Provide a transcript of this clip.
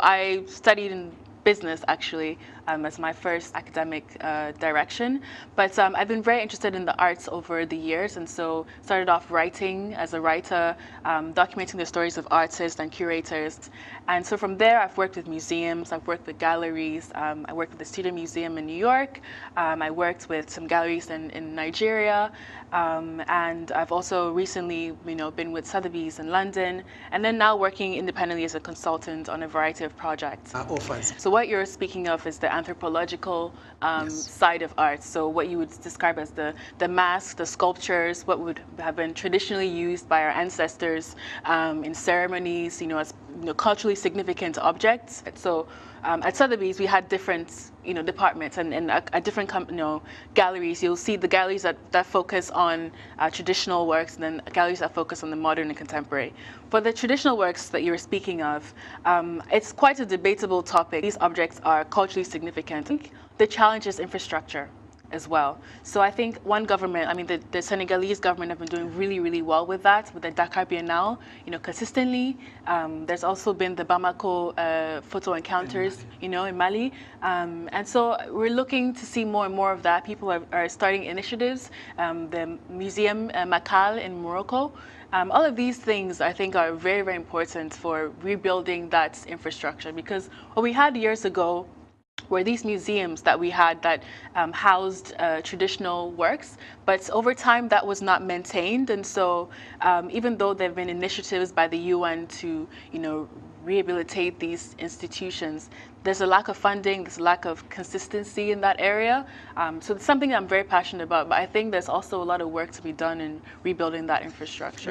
I studied in business actually as my first academic direction, but I've been very interested in the arts over the years, and so started off writing as a writer, documenting the stories of artists and curators. And so from there I've worked with museums, I've worked with galleries, I worked with the Student Museum in New York, I worked with some galleries in Nigeria, and I've also recently been with Sotheby's in London, and then now working independently as a consultant on a variety of projects. Offers. So what you're speaking of is the anthropological side of art. So what you would describe as the masks, the sculptures, what would have been traditionally used by our ancestors in ceremonies, as culturally significant objects. So at Sotheby's, we had different departments, and at different galleries, you'll see the galleries that focus on traditional works, and then galleries that focus on the modern and contemporary. For the traditional works that you were speaking of, it's quite a debatable topic. These objects are culturally significant. I think the challenge is infrastructure as well. So I think one government, the Senegalese government have been doing really, really well with that, with the Dakar Biennale, consistently. There's also been the Bamako photo encounters, in Mali. And so we're looking to see more and more of that. People are starting initiatives. The Museum Makal in Morocco. All of these things, I think, are very, very important for rebuilding that infrastructure, because what we had years ago were these museums that we had that housed traditional works, but over time that was not maintained. And so even though there have been initiatives by the UN to rehabilitate these institutions, there's a lack of funding, there's a lack of consistency in that area. So it's something I'm very passionate about, but I think there's also a lot of work to be done in rebuilding that infrastructure.